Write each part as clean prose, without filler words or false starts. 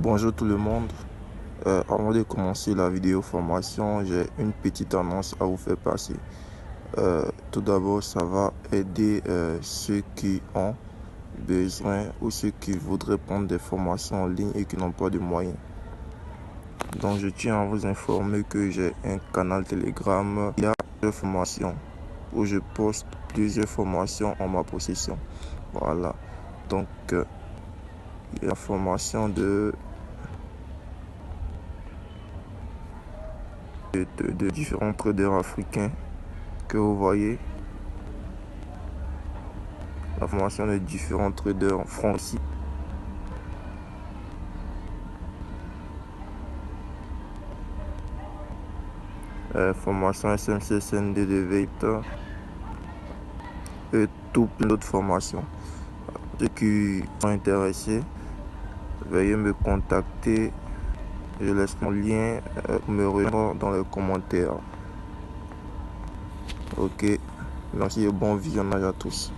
Bonjour tout le monde. Avant de commencer la vidéo formation, j'ai une petite annonce à vous faire passer. Tout d'abord, ça va aider ceux qui ont besoin ou ceux qui voudraient prendre des formations en ligne et qui n'ont pas de moyens. Donc, je tiens à vous informer que j'ai un canal Telegram. Il y a plusieurs formations où je poste plusieurs formations en ma possession. Voilà. Donc, il y a la formation de différents traders africains que vous voyez, la formation de différents traders français, formation SMC SND de Vector et tout plein d'autres formations. Ceux qui sont intéressés, veuillez me contacter. Je laisse mon lien me rejoindre dans les commentaires. Ok, merci et bon visionnage à tous.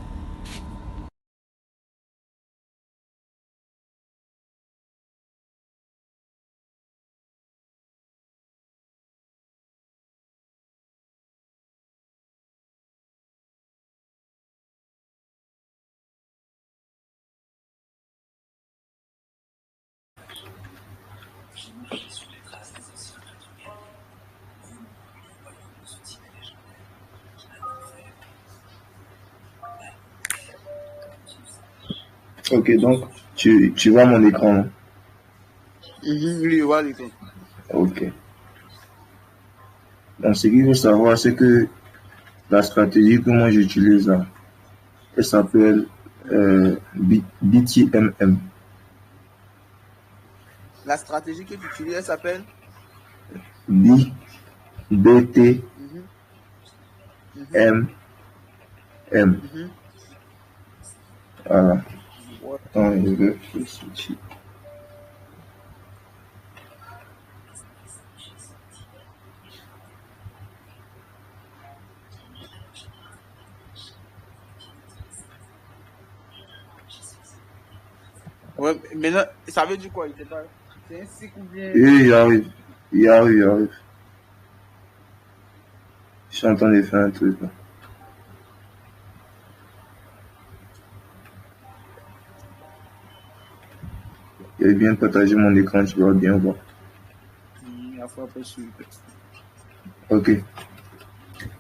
Ok, donc tu vois mon écran. Oui, je vois l'écran. Ok. Donc ce qu'il faut savoir, c'est que la stratégie que moi j'utilise là, elle s'appelle BTMM. La stratégie que tu utilises, elle s'appelle BTMM. Voilà. Attends, je vais switcher. Ouais, maintenant, ça veut dire quoi? C'est un cycle ou bien. Oui, il arrive. Il arrive. Je suis en train de faire un truc là. J'ai bien partagé mon écran, tu vas bien voir. Ok.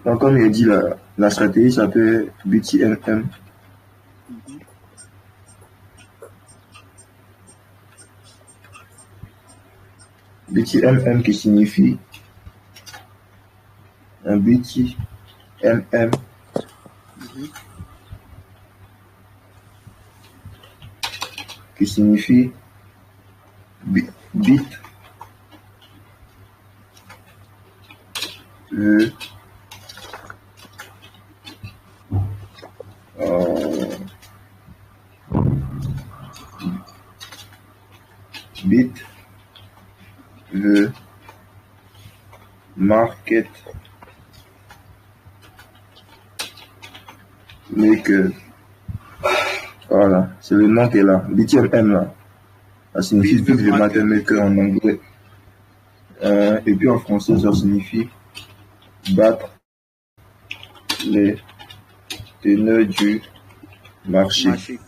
Donc comme il dit, la stratégie s'appelle BTMM. BTMM qui signifie un BTMM qui signifie bit veut bit veut market maker. Voilà, c'est le nom qui est là. BTMM là. Ça signifie bit veut market maker en anglais. Et puis en français, ça signifie battre les teneurs du marché.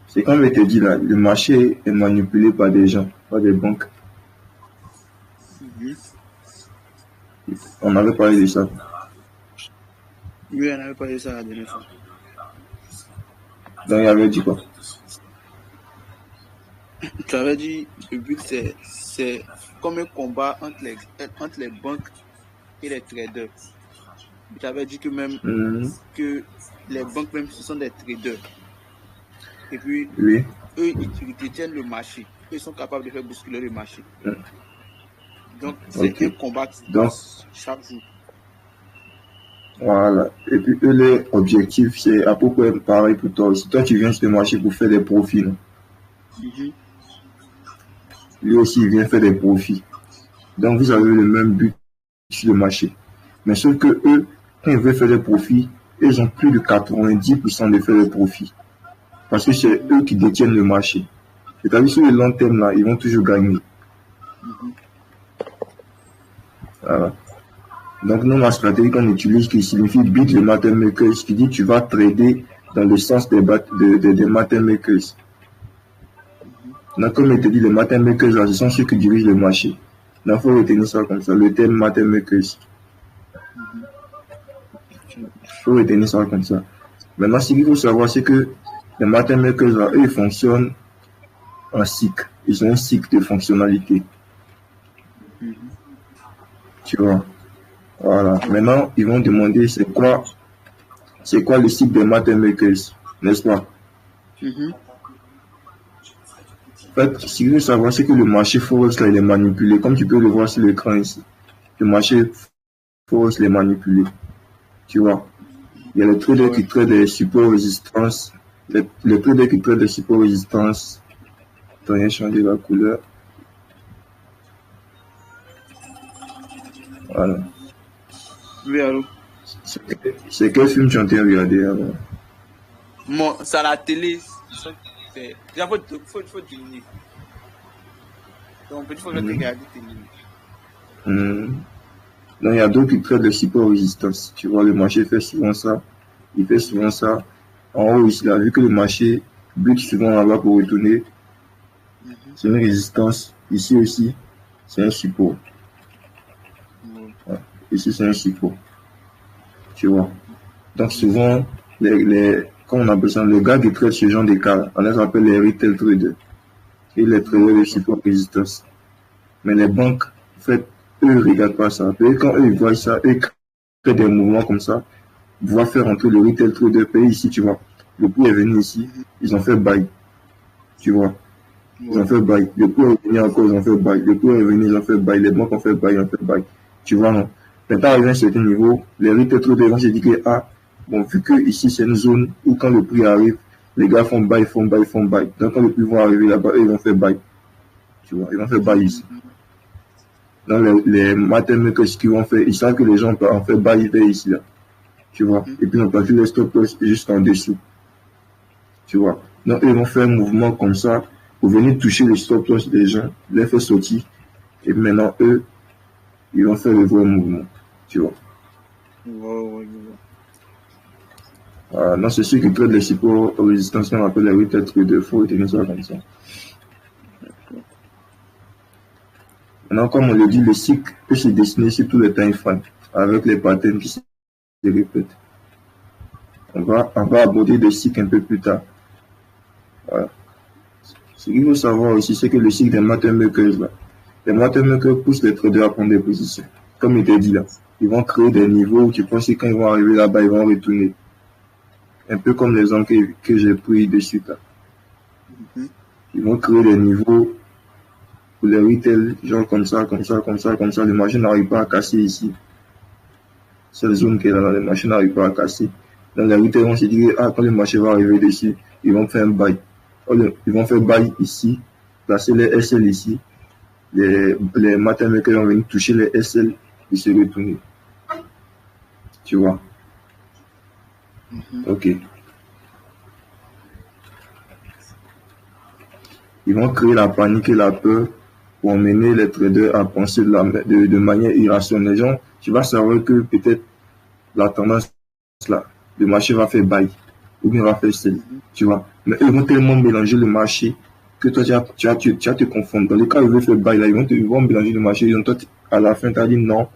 C'est comme je te dis là, le marché est manipulé par des gens, par des banques. On avait parlé de ça. Oui, on avait parlé de ça la dernière fois. Donc il avait dit quoi? Tu avais dit le but c'est comme un combat entre les banques et les traders. Tu avais dit que même que les banques même ce sont des traders. Et puis oui. Eux ils détiennent le marché. Ils sont capables de faire bousculer le marché. Donc c'est un combat qui se passe chaque jour. Voilà. Et puis eux, leur objectif, c'est à peu près pareil pour toi. Si toi tu viens sur le marché pour faire des profits, lui aussi il vient faire des profits. Donc vous avez le même but sur le marché. Mais sauf que eux, quand ils veulent faire des profits, ils ont plus de 90% de faire des profits. parce que c'est eux qui détiennent le marché. C'est-à-dire sur le long terme, là, ils vont toujours gagner. Voilà. Donc, nous, la stratégie qu'on utilise qui signifie beat le market makers, qui dit tu vas trader dans le sens des market makers. Donc, comme je te dis, les market makers, là, ce sont ceux qui dirigent le marché. Donc, il faut retenir ça comme ça, le terme market makers. Il faut retenir ça comme ça. Maintenant, ce qu'il faut savoir, c'est que les market makers, là, eux, ils fonctionnent en cycle. Ils ont un cycle de fonctionnalité. Tu vois. Voilà. Maintenant, ils vont demander c'est quoi le cycle des market makers, n'est-ce pas? En fait, ce qu'il faut savoir, c'est que le marché Forex, là, il est manipulé. Comme tu peux le voir sur l'écran ici. Le marché Forex, il est manipulé. Tu vois. Il y a les traders qui traitent des supports résistance. Les traders qui traitent des supports résistance. Attends, j'ai changé la couleur. Voilà. Oui, allô? C'est quel film tu es en train de regarder alors? Bon, c'est à la télé. Il faut diminuer. Donc, il faut regarder télé. Donc, il y a d'autres qui traitent le support résistance. Tu vois, le marché fait souvent ça. Il fait souvent ça. En haut, ici, là, vu que le marché bute souvent là-bas pour retourner, c'est une résistance. Ici aussi, c'est un support. Voilà. Ici, c'est un support. Tu vois. Donc, souvent, comme on appelle ça, le gars qui traite ce genre de cas, on les appelle les retail traders. Et les traders de support résistance. Mais les banques, en fait, eux, ne regardent pas ça. Et quand eux, ils voient ça, eux, créent des mouvements comme ça, ils vont faire entrer le retail trader pays ici, tu vois. Le prix est venu ici, ils ont fait buy. Tu vois. Ils ont fait buy. Le prix est venu encore, ils ont fait buy. Le prix est venu, ils ont fait buy. Les banques ont fait buy, ils ont fait buy. Tu vois, non. Maintenant, arrivé à un certain niveau, les retail traders vont se dire que, ah, bon, vu que ici, c'est une zone où quand le prix arrive, les gars font buy, font buy, font buy. Donc, quand le prix va arriver là-bas, eux, ils vont faire buy. Tu vois, ils vont faire buy ici. Donc, les market makers qui vont faire, ils savent que les gens peuvent en faire buy ici, là. Tu vois. Et puis, on peut faire les stop loss juste en dessous. Tu vois. Donc, ils vont faire un mouvement comme ça pour venir toucher les stop loss des gens, les faire sortir. Et maintenant, eux, ils vont faire le vrai mouvement. Tu vois. Non, c'est ceux qui traitent les supports résistance qu'on appelle les retail traders. Il faut retenir ça comme ça. Maintenant, comme on le dit, le cycle peut se dessiner sur tous les time frames avec les patterns qui se répètent. On va aborder des cycles un peu plus tard. Voilà. Ce qu'il faut savoir aussi, c'est que le cycle des market makers, là, les market makers poussent les traders à prendre des positions. Comme il était dit là, ils vont créer des niveaux où tu penses que quand ils vont arriver là-bas, ils vont retourner. Un peu comme l'exemple que j'ai pris de suite là. Ils vont créer des niveaux pour les retail, genre comme ça, le marché n'arrive pas à casser ici. C'est la zone qui est là, le marché n'arrive pas à casser. Donc les retail vont se dire, ah, quand le marché va arriver dessus, ils vont faire un buy. Ils vont faire buy ici, placer les SL ici. Les market makers vont venir toucher les SL et se retourner. Tu vois? Ok. Ils vont créer la panique et la peur pour emmener les traders à penser de manière irrationnelle. Genre, tu vas savoir que peut-être la tendance là, le marché va faire buy ou bien va faire sell, tu vois. Mais ils vont tellement mélanger le marché que toi, tu vas te confondre. Dans les cas où ils veulent faire buy là, ils vont mélanger le marché. Donc toi, à la fin, tu as dit non,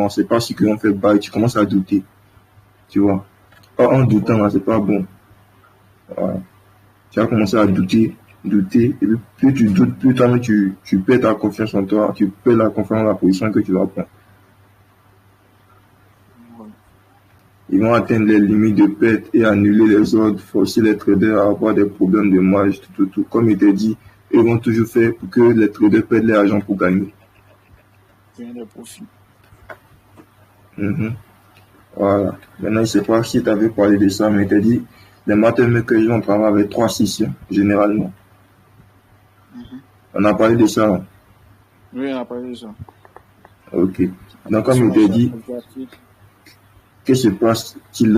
c'est pas ce qu'ils vont faire buy. Tu commences à douter, tu vois. En doutant là, c'est pas bon. Voilà. Tu vas commencer à douter, et puis plus tu doutes, plus toi-même tu perds ta confiance en toi, tu perds la confiance dans la position que tu vas prendre. Ils vont atteindre les limites de perte et annuler les ordres, forcer les traders à avoir des problèmes de marge, tout. Comme il était dit, ils vont toujours faire pour que les traders perdent leur argent pour gagner. Voilà. Maintenant, je ne sais pas si tu avais parlé de ça, mais il t'a dit, les market makers, ils vont travailler avec 3 sessions, généralement. On a parlé de ça. Hein? Oui, on a parlé de ça. Ok. Donc, comme il t'a dit, que se passe-t-il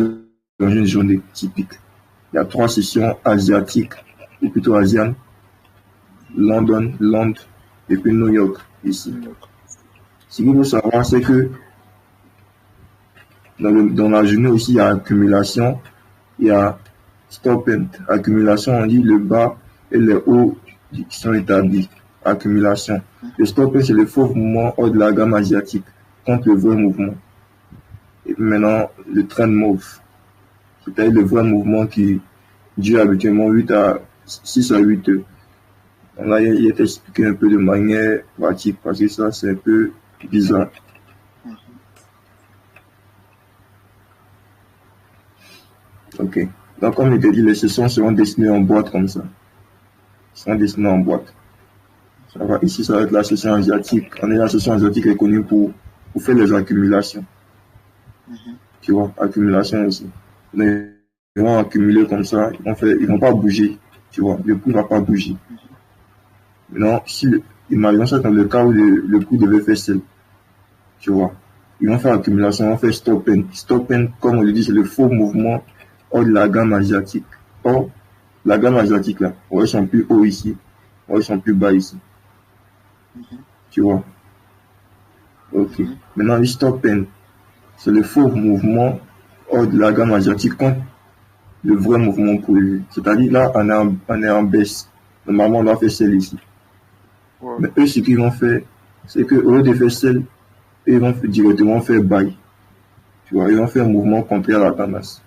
dans une journée typique? Il y a 3 sessions asiatiques, ou plutôt asianes. London, Londres, et puis New York, ici. Ce qu'il faut savoir, c'est que dans la journée aussi, il y a accumulation, il y a stop and accumulation, on dit le bas et le haut qui sont établis. Accumulation. Le stop and c'est le faux mouvement hors de la gamme asiatique contre le vrai mouvement. Et puis maintenant, le trend move, c'est-à-dire le vrai mouvement qui dure habituellement 6 à 8 heures. Donc là, il est expliqué un peu de manière pratique parce que ça, c'est un peu bizarre. Ok. Donc, comme je t'ai dit, les sessions seront dessinées en boîte comme ça. Seront dessinées en boîte. Ça va. Ici, ça va être la session asiatique. La session asiatique est connue pour faire les accumulations. Tu vois, accumulation aussi. Mais ils vont accumuler comme ça. Ils vont pas bouger. Tu vois, le prix ne va pas bouger. Maintenant, imaginons ça dans le cas où le prix devait faire sell. Tu vois, ils vont faire accumulation, ils vont faire stop and. Stop and, comme on le dit, c'est le faux mouvement hors de la gamme asiatique. Or, la gamme asiatique là, ils sont plus haut ici, ils sont plus bas ici. Tu vois. Ok. Maintenant, le stop and, c'est le faux mouvement hors de la gamme asiatique contre le vrai mouvement prévu. C'est-à-dire là, on est en baisse. Normalement, on doit faire sell ici. Ouais. Mais eux, ce qu'ils vont faire, c'est qu'au lieu de faire sell, ils vont directement faire buy. Tu vois, ils vont faire un mouvement contraire à la tendance.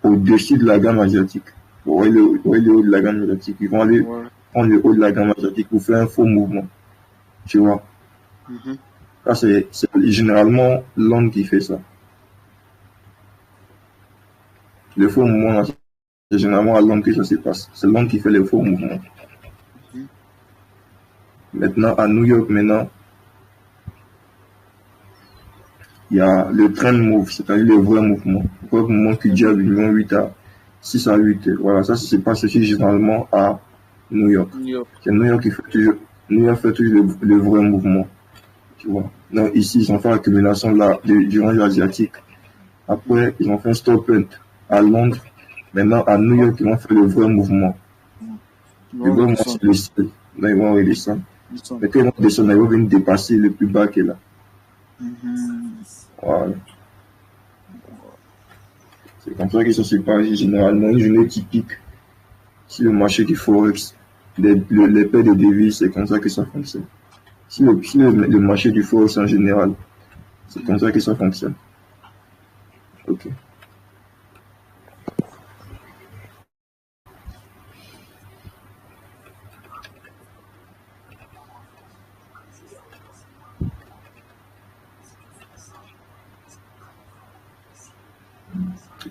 Au-dessus de la gamme asiatique. Vous voyez le haut de la gamme asiatique. Ils vont aller prendre le haut de la gamme asiatique pour faire un faux mouvement. Tu vois. Ça, c'est généralement l'onde qui fait ça. Le faux mouvement, c'est généralement à l'onde que ça se passe. C'est l'onde qui fait les faux mouvements. Maintenant, à New York, il y a le trend move, c'est-à-dire le vrai mouvement. Le vrai mouvement qui dure environ 6 à 8 heures. Voilà, ça se passe aussi généralement à New York. C'est New York qui fait toujours le vrai mouvement. Tu vois. Donc ici, ils ont fait l'accumulation du range asiatique. Après, ils ont fait un stop and à Londres. Maintenant, à New York, ils vont faire le vrai mouvement. Le vrai mouvement, c'est le ciel. Là, ils vont redescendre. Mais quand ils vont descendre, ils vont venir dépasser le plus bas qui est là. Voilà. C'est comme ça que ça se passe généralement. Une journée typique, si le marché du Forex, les paires de devises, c'est comme ça que ça fonctionne. Si le marché du Forex en général, c'est comme ça que ça fonctionne. Ok.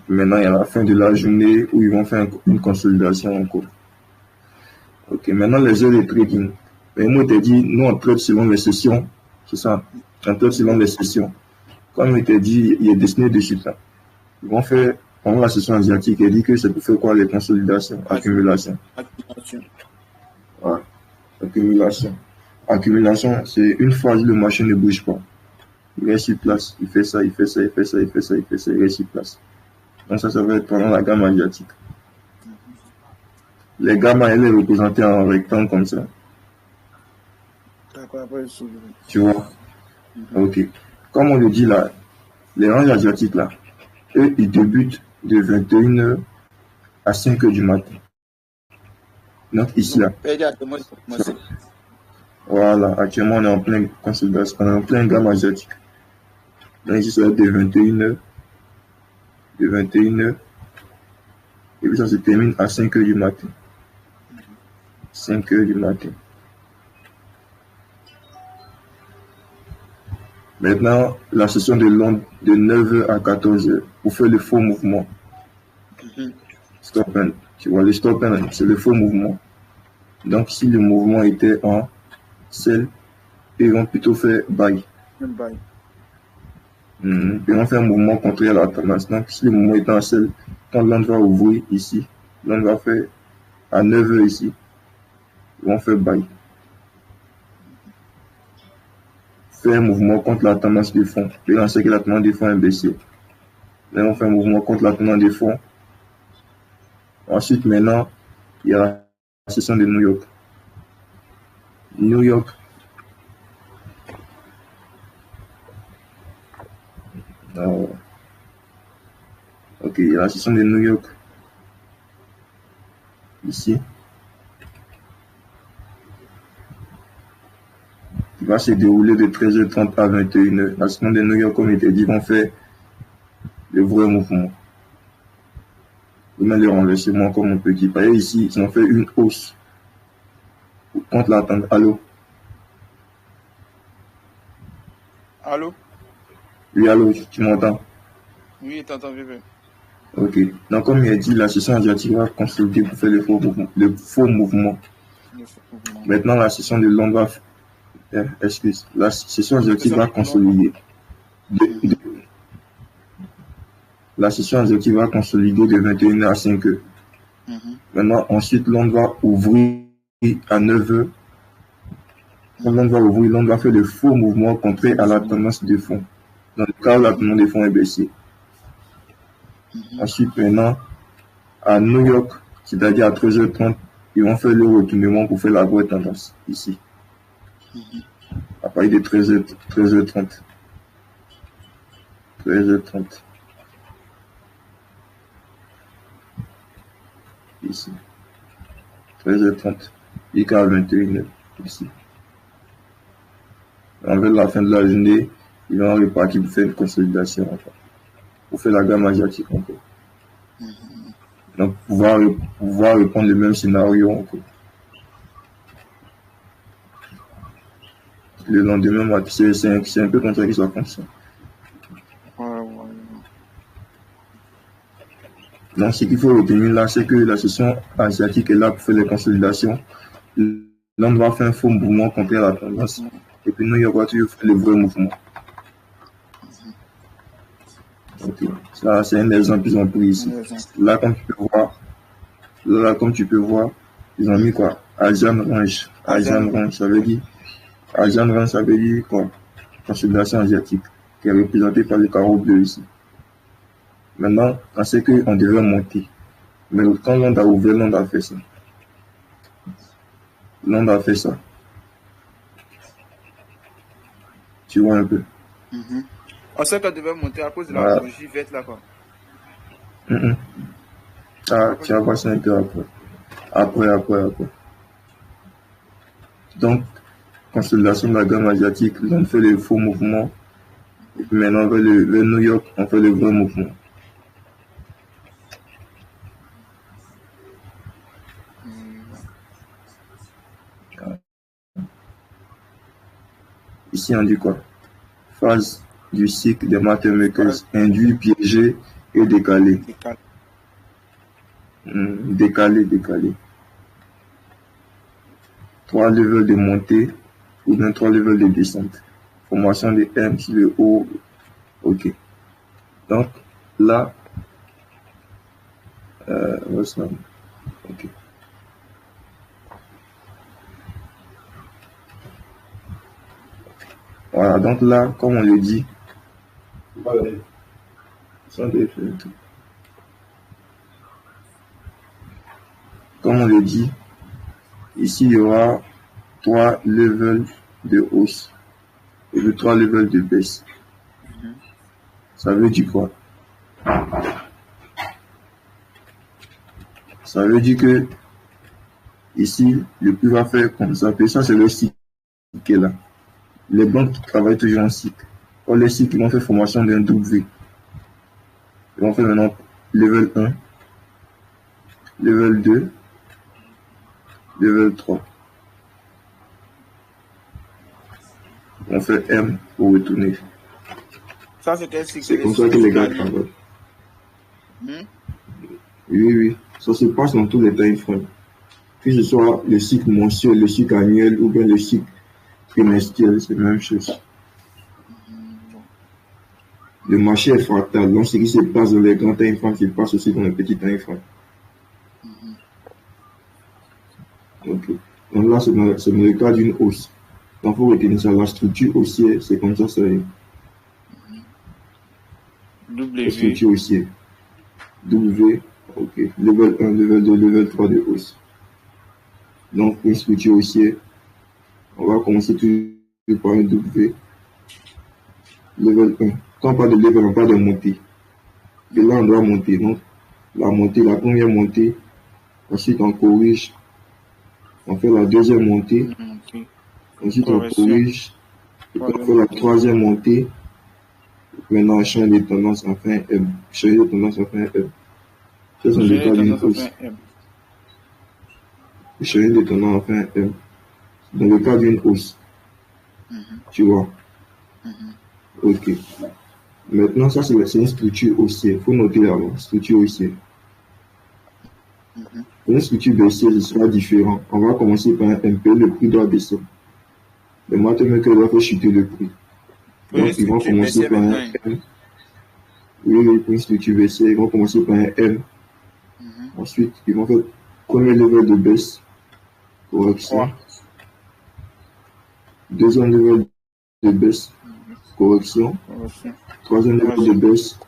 Maintenant, il y a la fin de la journée où ils vont faire une consolidation en cours. Ok, maintenant les heures de trading. Mais moi, je t'ai dit, nous, on trade selon les sessions. C'est ça. On trade selon les sessions. Comme je t'ai dit, il est dessiné dessus là. Ils vont faire, pendant la session asiatique, il dit que c'est pour faire quoi? Les consolidations, accumulation. Voilà. Accumulation. Accumulation, c'est une fois que le marché ne bouge pas. Il reste sur place. Il fait ça, il fait ça, il fait ça, il fait ça, il fait ça, il reste sur place. Donc ça va être pendant la gamme asiatique. Les gammas, elle est représentée en rectangle comme ça. Tu vois? Ok. Comme on le dit là, les rangs asiatiques là, eux, ils débutent de 21h à 5h du matin. Donc ici là. Voilà, actuellement on est en plein consolidation, on est en plein gamme asiatique. Donc ici ça va être de 21h. De 21h. Et puis ça se termine à 5h du matin. 5h du matin. Maintenant, la session de Londres de 9h à 14h pour faire le faux mouvement. Stop and. Tu vois, le stop and, c'est le faux mouvement. Donc, si le mouvement était en sell, ils vont plutôt faire buy. Ils vont faire un mouvement contraire à la tendance. Donc, si le mouvement est en sell, quand Londres va ouvrir ici, Londres va faire à 9h ici, ils vont faire buy. Faire un mouvement contre la tendance du fond. Et là, on sait que la tendance du fond est baissée. Là, on fait un mouvement contre la tendance du fond. Ensuite, maintenant, il y a la section de New York. New York. Ok, il y a la section de New York. Ici. Qui va se dérouler de 13h30 à 21h. La semaine de New York, comme il était dit, vont faire le vrai mouvement. Vous me le renversement comme on peut dire. Par exemple, ici, ils ont fait une hausse contre la tendance. Allô? Allô? Oui, allô, tu m'entends? Oui, t'entends bien. Ok. Donc, comme il a dit, la session asiatique va consolider pour faire le faux mouvement. Maintenant, la session de Londres va... excuse. La session asiatique va consolider. La session asiatique va consolider de 21h à 5h. Maintenant, ensuite, Londres va ouvrir à 9h. Quand Londres va ouvrir, Londres va faire le faux mouvement contraire à la tendance de fond. Dans le cas où la tendance de fond est baissée. Ensuite, maintenant, à New York, c'est-à-dire à 13h30, ils vont faire le retournement pour faire la vraie tendance, ici. À partir de 13h30. 13h30. Ici. 13h30. Jusqu'à 21h. Ici. Avec la fin de la journée, ils vont repartir pour faire une consolidation encore. Pour faire la gamme asiatique encore. Donc, pouvoir répondre le même scénario encore. Le lendemain, c'est un peu comme ça que ça fonctionne. Donc, ce qu'il faut retenir là, c'est que la session asiatique est là pour faire les consolidations. L'on va faire un faux mouvement contre la tendance. Et puis, nous, il y aura toujours le vrai mouvement. Okay. Ça, c'est un exemple qu'ils ont pris ici. Là, comme tu peux voir, ils ont mis quoi? Asian Range. Asian Range, ça veut dire quoi? Consolidation asiatique, qui est représentée par le carreau bleu ici. Maintenant, on sait qu'on devrait monter. Mais quand l'onde a ouvert, l'onde a fait ça. L'onde a fait ça. Tu vois un peu. On sait qu'on devait monter à cause de la bougie verte là, quoi. Ah, tu vas voir ça un peu après. Après. Donc, consolidation de la gamme asiatique, on fait les faux mouvements. Et puis maintenant, vers New York, on fait le vrai mouvement. Ici, on dit quoi? Phase du cycle des market makers, induit, piégé et décalé. Décalé. 3 levels de montée ou bien 3 levels de descente. Formation de M sur le haut. Ok. Donc, là, ok. Voilà, donc là, comme on le dit, ici il y aura 3 levels de hausse et 3 levels de baisse. Ça veut dire quoi? Ça veut dire que ici, le prix va faire comme ça. Et ça, c'est le cycle qui est là. Les banques qui travaillent toujours en cycle. Or, les cycles qui vont faire formation d'un W. Ils vont faire maintenant level 1, level 2, level 3. On fait M pour retourner. Ça, c'est quel cycle? C'est comme ça que les gars travaillent. Oui. Ça se passe dans tous les time frames. Que ce soit le cycle mensuel, le cycle annuel ou bien le cycle trimestriel, c'est la même chose. Le marché est fractal, donc ce qui se passe dans les grands time frames se passe aussi dans les petits time frames. Donc là, c'est dans le cas d'une hausse. Donc il faut retenir ça. La structure haussière, c'est comme ça, c'est la structure haussière. W, Ok. Level 1, level 2, level 3 de hausse. Donc, pour une structure haussière, on va commencer toujours par un W. Level 1. Quand on parle de level, on parle de montée. Et là, on doit monter. Donc, la montée, la première montée. Ensuite, on corrige. On fait la deuxième montée. Ensuite, on corrige. Et puis, on fait la troisième montée. Maintenant, on change de tendance, on fait un M. Changer de tendance, on fait un M. Ça, c'est le cas d'une hausse. Changer de tendance, on fait un M. Dans le cas d'une hausse. Tu vois. Ok. Maintenant, ça, c'est une structure haussière. Il faut noter là-bas, structure haussière. Pour une structure baissière, ce sera différent. On va commencer par un MP, le prix doit descendre. Le mathématicien doit faire chuter le prix. Donc, ils vont commencer par un M. Oui, pour une structure baissière, ils vont commencer par un M. Ensuite, ils vont faire premier level de baisse, correction. Deuxième level de baisse, correction. Troisième level de baisse.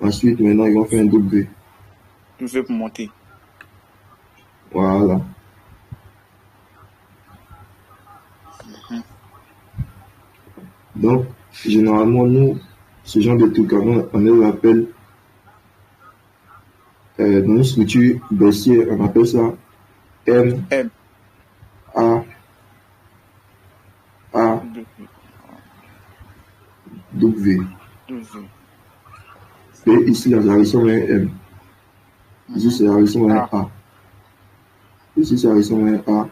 Ensuite, maintenant, ils vont faire un W. W pour monter. Voilà. Donc, généralement, nous, ce genre de trucs, on les appelle, dans une structure baissière, on appelle ça M, A, W. Et ici, la ressemble à un M. Ici, ça ressemble à un A. Ici, ça ressemble à un A.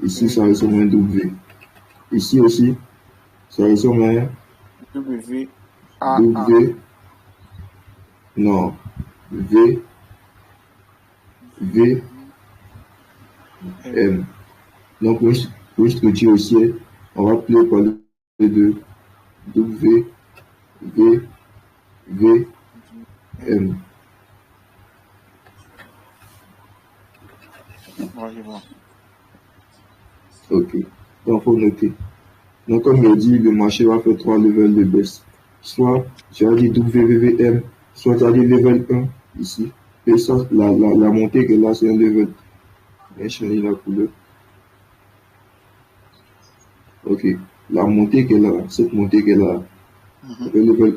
Ici, ça ressemble à un W. Ici aussi, ça ressemble à un W. W. Non. V. V. M. Donc, pour une structure haussière, on va appeler par le de W. V. V. M. Ok. Donc, il faut noter. Donc, comme il a dit, le marché va faire 3 levels de baisse. Soit, tu as dit WVVM, soit tu as dit level 1, ici. Et ça, la montée que là, c'est un level. Je vais changer la couleur. Ok. La montée qu'elle a, cette montée qu'elle a, ça fait level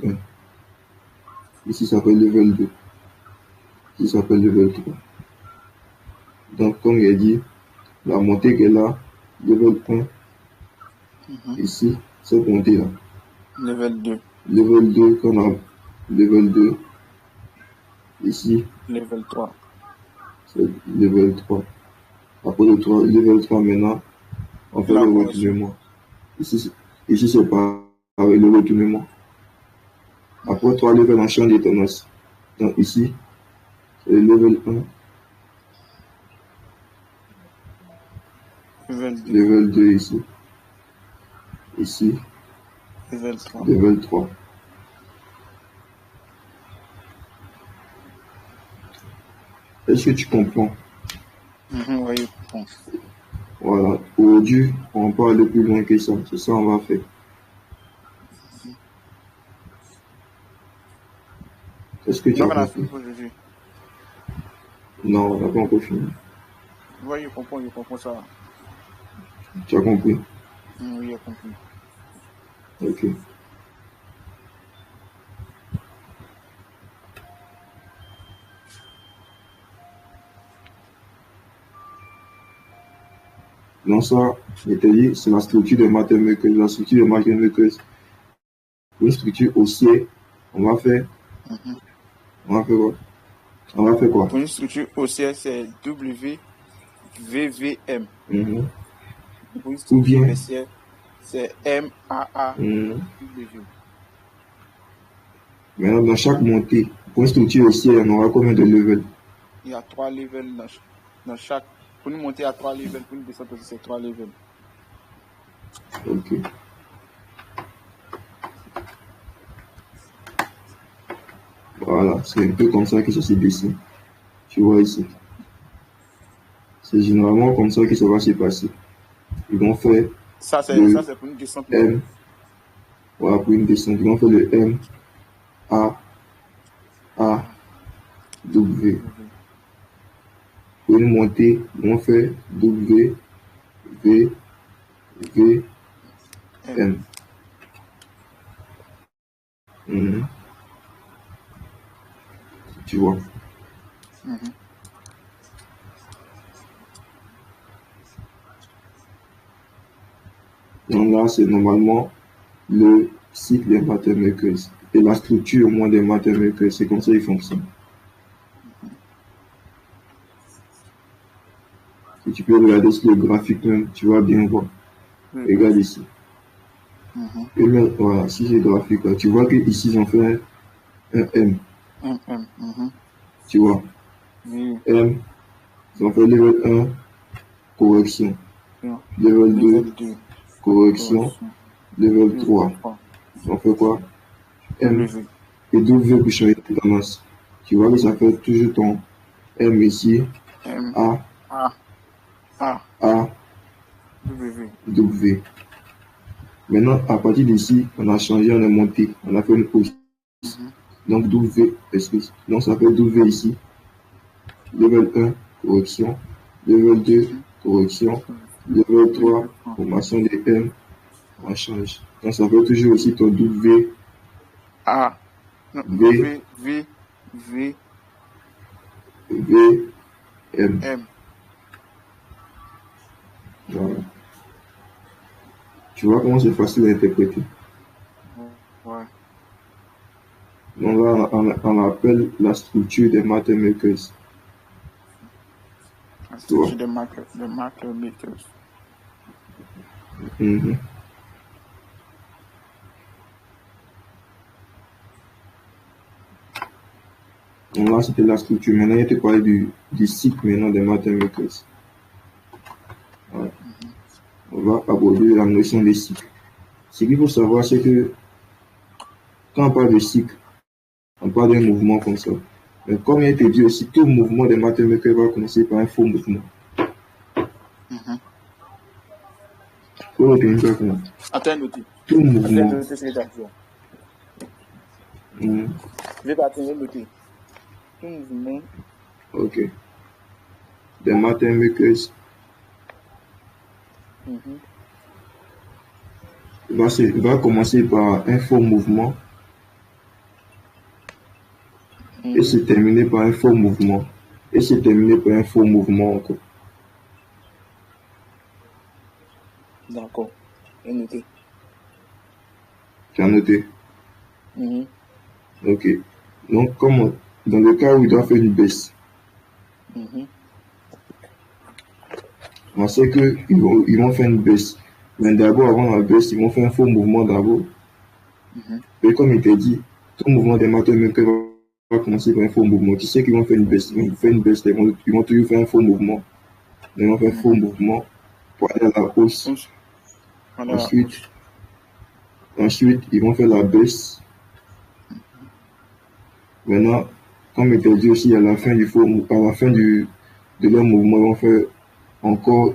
1. Ici, ça fait level 2. Ici, ça fait level 3. Donc, comme il a dit, la montée qu'elle a, level 1. Ici, cette montée-là. Level 2. Level 2, qu'on a level 2. Ici. Level 3. C'est level 3. Après le 3, level 3 maintenant, on fait le retournement. Ici c'est pas avec le retournement. Après 3 levels, on change de tendance. Donc ici, c'est le level 1. Level 2 ici. Ici. Level 3. Level 3. Est-ce que tu comprends? Oui, je comprends. Voilà. Aujourd'hui, on peut aller plus loin que ça. C'est ça qu'on va faire. Est-ce que tu as compris? Non, on n'a pas encore fini. Oui, je comprends ça. Tu as compris? Oui, j'ai compris. Ok. Donc ça, je te dis, c'est la structure de mathématiques. La structure de mathématiques, pour une structure haussière, on va faire quoi? On va faire quoi? Pour une structure haussière, c'est WVVM. Pour une structure baissière, c'est MAAW. Maintenant, dans chaque montée, pour une structure haussière, on aura combien de levels? Il y a 3 levels dans chaque. Pour une montée, il y a 3 levels. Pour une descente aussi, c'est 3 levels. Ok. Voilà, c'est un peu comme ça que ça se dessine. Tu vois ici. C'est généralement comme ça que ça va se passer. Ils vont faire. Ça, c'est pour une descente. M. Voilà, pour une descente. Ils vont faire le M, A, W, W. Pour une montée, on fait W, V, V, M. Tu vois. Donc là, c'est normalement le cycle des matter makers. Et la structure au moins des matter makers, c'est comme ça qu'ils fonctionnent. Et tu peux regarder sur le graphique même, tu vas bien voir. Regarde ici. Et là, voilà, si c'est graphique, là, tu vois que ici ils ont fait un M. Tu vois. M, ils ont fait level 1, correction. Level 2, correction. Level 3. Ils ont fait quoi? M. Et W pour changer de tendance. Tu vois que ça fait toujours ton M ici. A, W. Maintenant, à partir d'ici, on a changé, on est monté, on a fait une hausse. Donc W, excuse. Donc ça fait W ici. Level 1, correction. Level 2, correction. Level 3, formation des M. On change. Donc ça fait toujours aussi ton W. V, M. Voilà. Tu vois comment c'est facile à interpréter. Donc là, on appelle la structure des matter makers. La structure des matter makers. Donc là, c'était la structure. Maintenant, il te parlé du cycle maintenant des matter makers. Voilà. On va aborder la notion des cycles. Ce qu'il faut savoir, c'est que quand on parle de cycle, on parle d'un mouvement comme ça. Mais comme il te dit aussi, tout mouvement des matter makers va commencer par un faux mouvement. Attends, noter. Tout mouvement. Je vais partir noter. Tout mouvement. Ok. Des matter makers. Il va commencer par un faux mouvement et se terminer par un faux mouvement et se terminer par un faux mouvement encore. D'accord. J'ai noté. Tu as noté? Ok. Donc, comme dans le cas où il doit faire une baisse, on sait qu'ils vont faire une baisse. Mais d'abord, avant la baisse, ils vont faire un faux mouvement d'abord. Et comme il t'a dit, tout mouvement des matter makers va commencer par un faux mouvement. Tu sais qu'ils vont faire une baisse. Ils vont faire une baisse, ils vont toujours faire un faux mouvement. Ils vont faire un faux mouvement pour aller à la hausse. Ensuite, ils vont faire la baisse. Maintenant, comme il t'a dit aussi, à la fin de leur mouvement, ils vont faire encore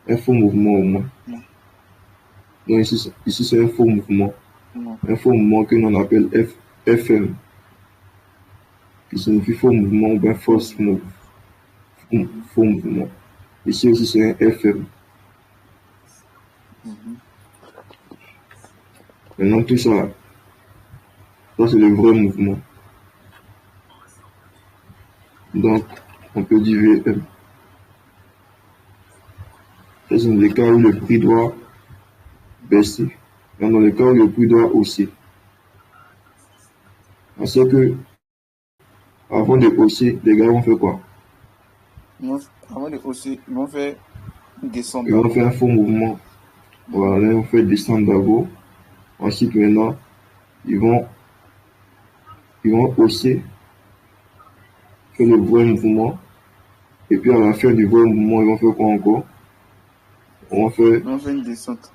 un faux mouvement au moins. Donc ici c'est un faux mouvement. Un faux mouvement que l'on appelle FM, qui signifie faux mouvement ou bien false move. Faux mouvement. Ici aussi c'est un FM. Maintenant tout ça c'est le vrai mouvement. Donc on peut dire VM. Ça c'est le cas où le prix doit baisser. Mais dans le cas où le prix doit hausser. On sait que avant de hausser, les gars vont faire quoi? Avant de hausser, ils vont faire une descente. Ils vont faire un faux mouvement. Voilà, ils vont faire descendre d'abord. Ensuite, maintenant, ils vont hausser, faire le vrai mouvement. Et puis à la fin du vrai mouvement, ils vont faire quoi encore? Ils vont faire une descente.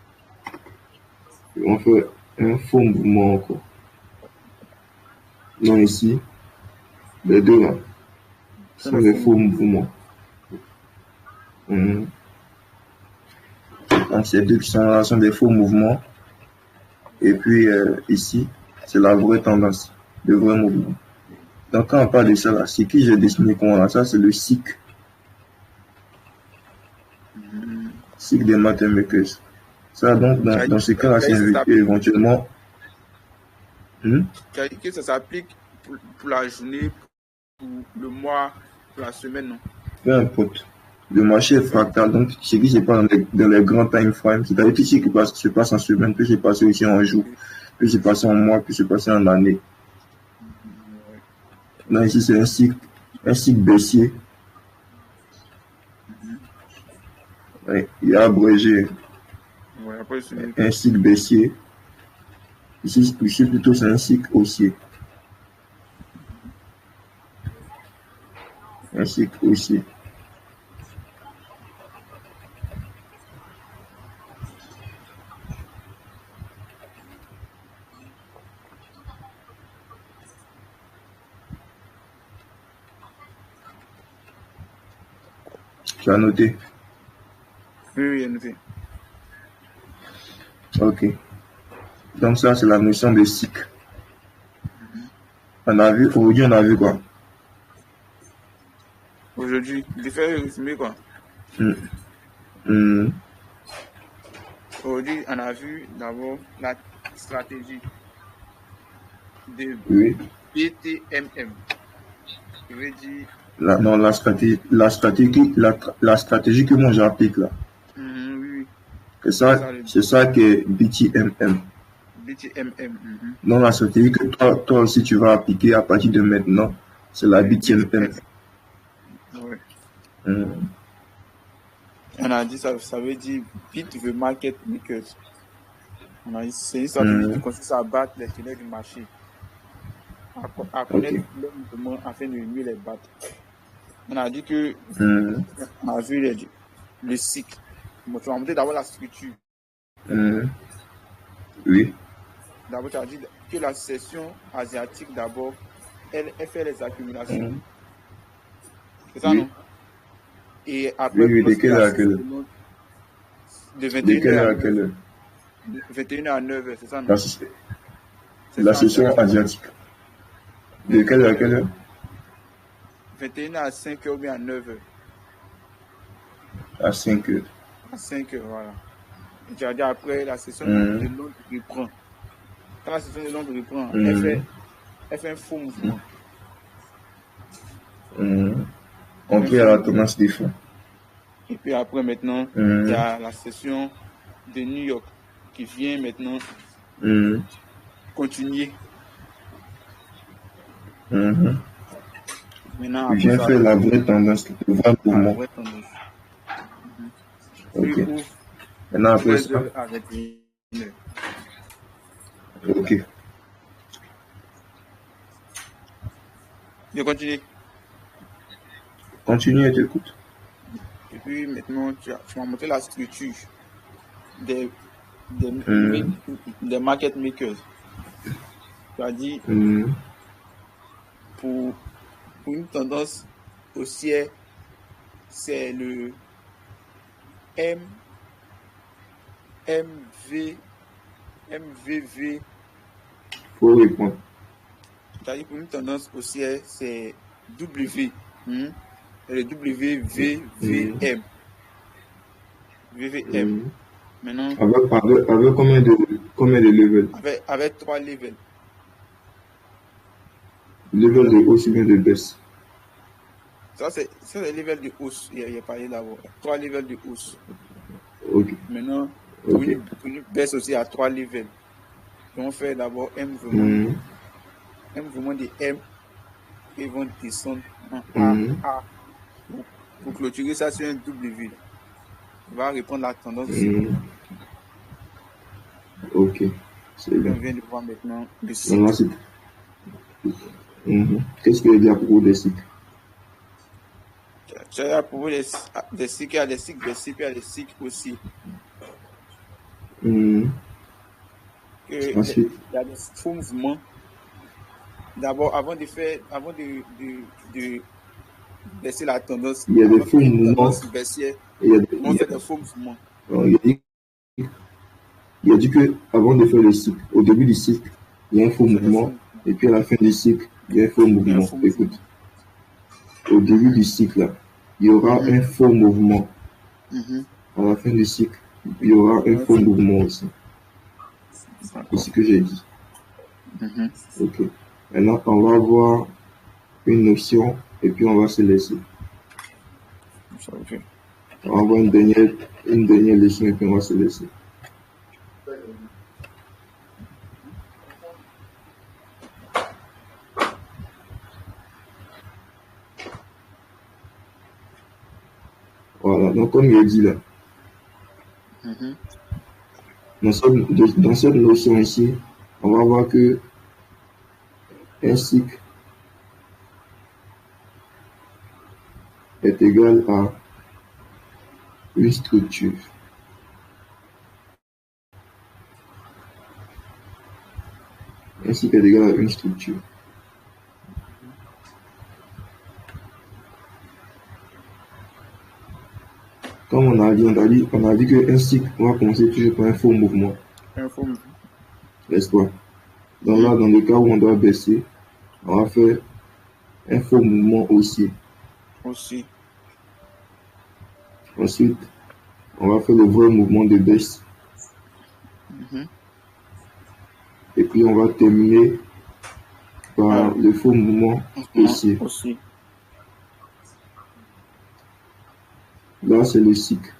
Ils vont faire un faux mouvement encore. Donc ici, les deux là, sont des faux mouvements. Donc ces deux qui sont là sont des faux mouvements. Et puis ici, c'est la vraie tendance, le vrai mouvement. Donc, quand on parle de ça, là, c'est qui j'ai dessiné comment là? Ça, c'est le cycle. Cycle des matchmakers. Ça, donc, dans ce cas-là, c'est éventuellement. Tu as dit que ça s'applique pour la journée, pour le mois, pour la semaine, non? Peu importe. Le marché est fractal, donc ce qui se passe dans les grands time frames, c'est-à-dire que ce qui se passe en semaine peut se passer aussi en jour, peut se passer en mois, peut se passer en année. Là, ici, c'est un cycle baissier. Ouais, il y a abrégé un cycle baissier. Ici, plutôt, c'est un cycle haussier. Un cycle haussier. Tu as noté? Oui, j'ai noté. Ok. Donc ça, c'est la notion de cycle. Aujourd'hui, on a vu quoi? Aujourd'hui, je vais faire le résumé quoi. Aujourd'hui, on a vu d'abord la stratégie de BTMM. Je veux dire. La stratégie que moi j'applique là. Oui. C'est ça que est BTMM. BTMM. Donc la stratégie que toi aussi tu vas appliquer à partir de maintenant, c'est la BTMM. Oui. On a dit ça veut dire Beat the Market Makers. On a dit c'est une stratégie qui consiste à battre les teneurs du marché, à connaître leur mouvement afin de mieux les battre. On a dit que on a vu le cycle. On va montrer d'abord la structure. Oui. D'abord, tu as dit que la session asiatique, d'abord, elle fait les accumulations. C'est ça, non? Et après, de quelle heure à quelle heure? De 21h à 9h. De 21h à 9h, c'est ça, non? La session asiatique. De quelle heure à quelle heure? 21h à 5h ou bien à 9h. À 5h. À 5h, voilà. Et tu as dit après, la session de Londres reprend. Quand la session de Londres reprend, elle fait un faux mouvement. On crée la tendance des fonds. Et puis après, maintenant, il y a la session de New York qui vient maintenant continuer. Maintenant, il vient faire la vraie tendance, le vrai mouvement. Ok. Maintenant, après ça. Ok. Je continue. Continue, je t'écoute. Et puis maintenant, tu vas montrer la structure des market makers. Tu as dit pour une tendance haussière, c'est le MVV. Faut répondre. Tu as dit pour une tendance haussière, c'est W. Et le WVVM. VVM. Maintenant. Avec combien de levels? Avec 3 levels. Level de hausse ou bien de baisse? Ça, c'est le level de hausse. Il y a parlé d'abord. 3 levels de hausse. Ok. Maintenant, pour une baisse aussi à 3 levels. Donc, on fait d'abord un mouvement. Un mouvement de M. Et ils vont descendre en A. Pour clôturer ça sur un W. On va reprendre la tendance. Ok. C'est bien. On vient de voir maintenant le cycle. Qu'est-ce qu'il y a à propos des cycles? Tu as à propos des cycles, il y a des cycles baissiers, puis il y a des cycles aussi. Il y a des faux mouvements. D'abord, avant de baisser la tendance, il y a des faux mouvements. On fait des faux mouvements. Il a dit que avant de faire le cycle, au début du cycle, il y a un faux mouvement, et puis à la fin du cycle, Il y a un faux mouvement. Écoute, au début du cycle, là, il y aura un faux mouvement. À la fin du cycle, il y aura un faux mouvement aussi. C'est ce que j'ai dit. Ok. Maintenant, on va voir une notion et puis on va se laisser. On va voir une dernière leçon et puis on va se laisser. Voilà, donc comme il a dit là, dans cette notion ici, on va voir que un cycle est égal à une structure. Un cycle est égal à une structure. Comme on a dit qu'un cycle, on va commencer toujours par un faux mouvement. N'est-ce pas? Donc là, dans le cas où on doit baisser, on va faire un faux mouvement haussier. Ensuite, on va faire le vrai mouvement de baisse. Et puis, on va terminer par le faux mouvement haussier. Là, c'est le cycle.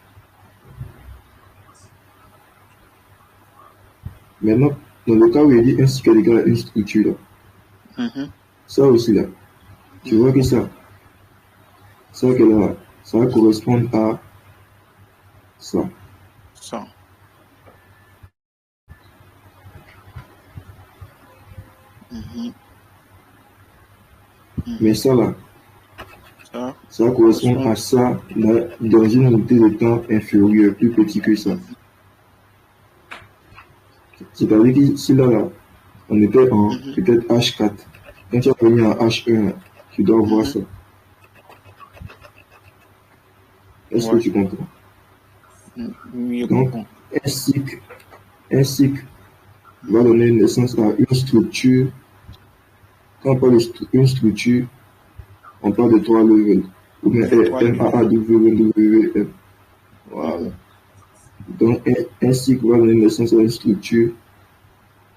Maintenant, dans le cas où il dit un cycle est égal à une structure, ça aussi là, tu vois que ça va correspondre à ça. Mais ça là, ça correspond à ça dans une unité de temps inférieure, plus petit que ça. C'est-à-dire qu'ici là, on était en peut-être H4. Quand tu as venu en H1, tu dois voir ça. Est-ce que tu comprends? Donc, un cycle va donner naissance à une structure. Quand on parle d'une structure, on parle de 3 levels. Ou bien M, A, W, W, M. Voilà. Donc, un cycle va donner naissance à une structure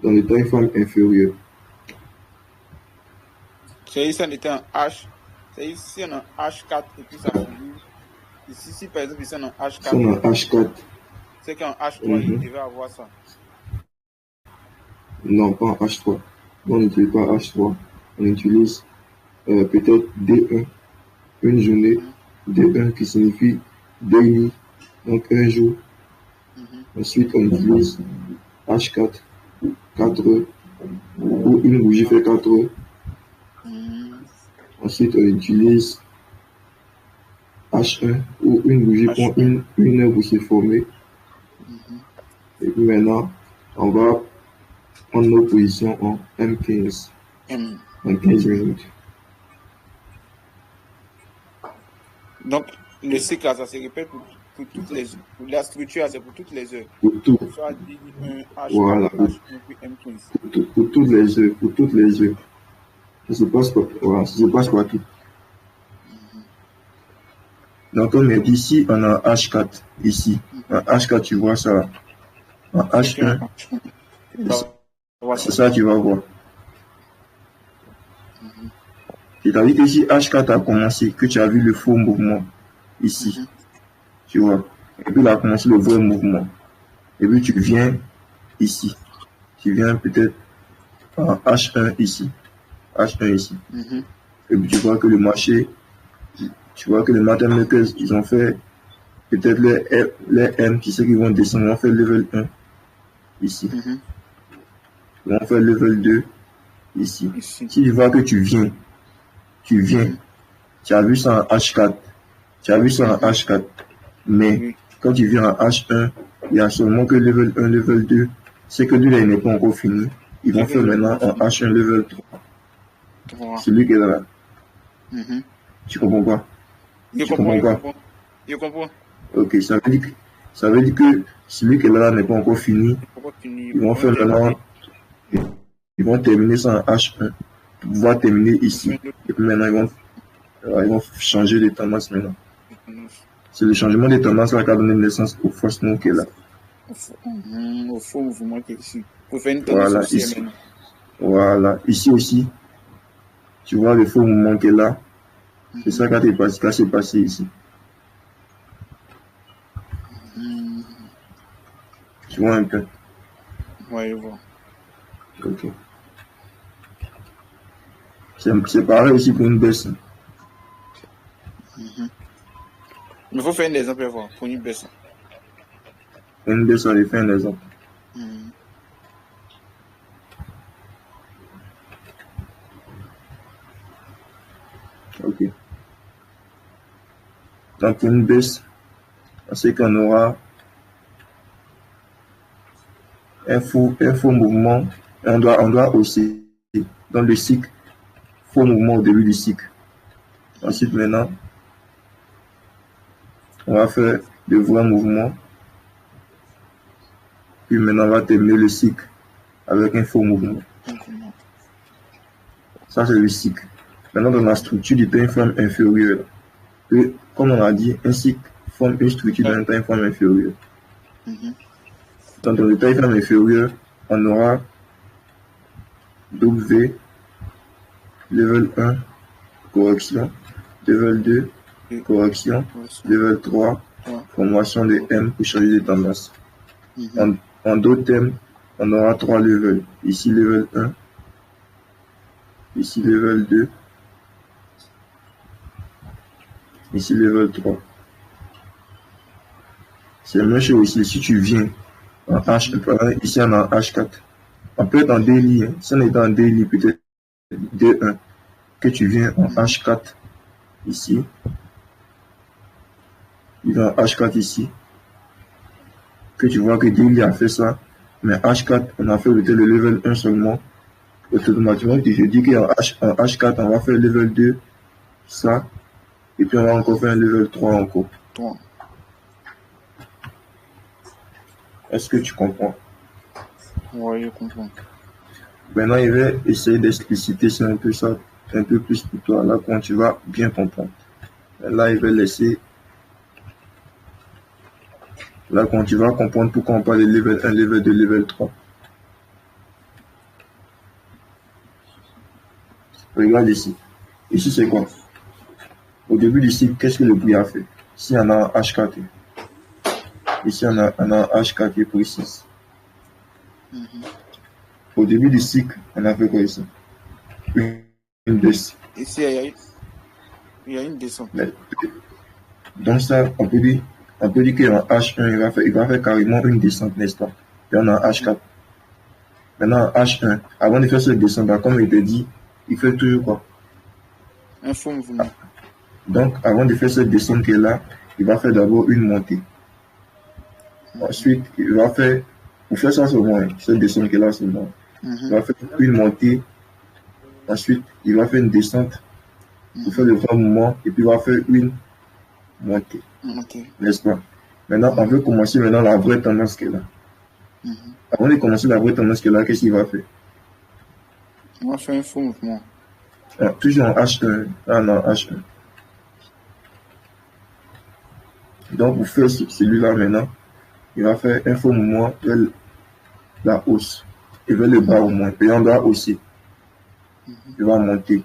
dans le time frame inférieur. C'est ici, on était en H. C'est ici, on est en H4 et puis ça finit. Ici, par exemple, ici, on est en H4. C'est en H4. C'est qu'en H3, il devait avoir ça. Non, pas en H3. On n'utilise pas H3. On utilise peut-être D1, une journée. D1 qui signifie daily, donc un jour. Ensuite, on utilise H4, 4 heures, ou une bougie fait 4 heures. Ensuite, on utilise H1, où une bougie prend une heure pour se former. Et puis maintenant, on va prendre nos positions en M15, en 15 minutes. Donc, le cycle, ça se répète pour toutes les heures. La structure, c'est pour toutes les heures. Pour tout. Soit D1, H4, Voilà. H1, puis M15. Pour toutes les heures. Pour toutes les heures. Ça se passe pas. Voilà, ça se passe partout. Donc, on est ici, on a H4. Ici. En H4, tu vois ça. En H1, c'est ça, tu vas voir. C'est-à-dire que si H4 a commencé, que tu as vu le faux mouvement ici, tu vois, et puis il a commencé le vrai mouvement, et puis tu viens ici, tu viens peut-être en H1 ici, et puis tu vois que le marché, tu vois que les market makers, ils ont fait peut-être les M, qui sais qu'ils vont descendre, ils vont faire level 1 ici, ils vont faire level 2 ici. Si tu vois que tu viens, tu as vu ça en H4, mais quand tu viens en H1, il y a seulement que level 1, level 2, c'est que lui là, il n'est pas encore fini. Ils vont faire maintenant en H1, level 3. Celui qui est là. Tu comprends pas? Je comprends. Ok, ça veut dire que celui qui est là n'est pas encore fini. Ils vont faire maintenant, ils vont terminer ça en H1. va terminer ici. Et puis maintenant, ils vont changer de tendance maintenant. C'est le changement de tendance là qui a donné naissance au fausse move qui est là. Au faux mouvement qui est ici. Pour faire une tendance Voilà, aussi ici. maintenant. Voilà, ici aussi. Tu vois le faux mouvement qui est là. C'est ça qui s'est passé ici. Tu vois un peu? Ouais, je vois. Ok. C'est pareil aussi pour une baisse. Mais il faut faire un exemple pour une baisse. Une baisse, on les fait un exemple. Ok. Donc pour une baisse, on sait qu'on aura un faux mouvement. Et on doit aussi, dans le cycle, faux mouvement au début du cycle. Ensuite, maintenant, on va faire le vrai mouvement. Puis maintenant, on va terminer le cycle avec un faux mouvement. Ça, c'est le cycle. Maintenant, dans la structure du time frame inférieur, comme on a dit, un cycle forme une structure dans un time frame inférieur. Dans le time frame inférieur, on aura W, level 1, correction, level 2, correction, level 3, formation de M pour changer de tendance. En d'autres termes, on aura 3 levels. Ici, level 1, ici, level 2, ici, level 3. C'est la même chose ici. Si tu viens en H, ici, on est en H4. On peut être en daily. Si on est en daily, peut-être D1, que tu viens en H4 ici. Il est en H4 ici. Que tu vois que daily a fait ça. Mais H4, on a fait le level 1 seulement. Automatiquement, je dis qu'en H4, on va faire level 2, ça. Et puis on va encore faire un level 3 encore. Est-ce que tu comprends? Oui, je comprends. Maintenant, il va essayer d'expliciter c'est un peu ça, un peu plus pour toi, là, quand tu vas bien comprendre. Là, il va laisser. Là, quand tu vas comprendre pourquoi on parle de level 1, level 2, level 3. Regarde ici. Ici, c'est quoi? Au début du cycle, qu'est-ce que le prix a fait? Ici, on a un H4. Ici, on a un H4 qui est précis. Au début du cycle, on a fait quoi ici? Une baisse. Ici, il y a une descente. Donc ça, on peut dire qu'en H1, il va faire carrément une descente, n'est-ce pas? Puis on a H4. Maintenant, H1, avant de faire cette descente, comme il te dit, il fait toujours quoi? Un faux mouvement. Donc, avant de faire cette descente qui est là, il va faire d'abord une montée. Ensuite, il va faire, pour faire ça seulement, cette descente qui est là seulement, il va faire une montée. Ensuite, il va faire une descente pour faire le vrai mouvement, et puis il va faire une montée. N'est-ce pas? Maintenant, on veut commencer maintenant la vraie tendance qui est là. Avant de commencer la vraie tendance qui est là, qu'est-ce qu'il va faire? On va faire un faux mouvement. Toujours en H1. Ah non, H1. Donc, pour faire celui-là maintenant, il va faire un faux mouvement vers la hausse et vers le bas au moins. Et on doit aussi. Il va monter.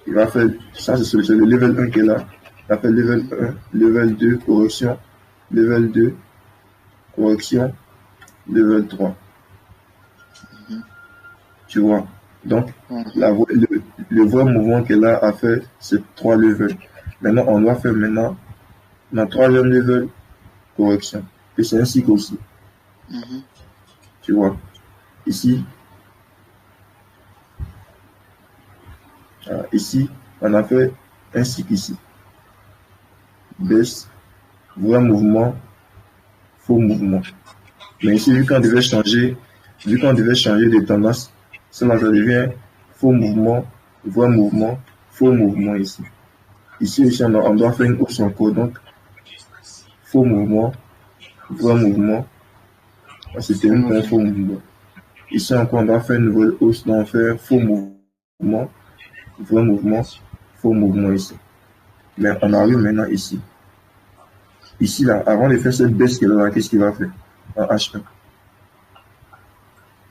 Il va faire, ça c'est le level 1 qui est là. Il va faire level 1, level 2, correction, level 2, correction, level 3. Tu vois. Donc, le vrai mouvement qu'elle a à faire, c'est 3 levels. Maintenant, on doit faire maintenant la troisième level, correction. Et c'est un cycle aussi. Tu vois. Ici, ici, on a fait un cycle ici. Baisse, vrai mouvement, faux mouvement. Mais ici, vu qu'on devait changer de tendance, ça devient faux mouvement, vrai mouvement, faux mouvement ici. Ici, on doit faire une hausse encore, donc faux mouvement, vrai mouvement, c'était un faux mouvement. Ici encore, on doit faire une nouvelle hausse, donc on fait faux mouvement, vrai mouvement, faux mouvement ici. Mais on arrive maintenant ici. Ici, là, avant de faire cette baisse qu'il a là, qu'est-ce qu'il va faire en H1?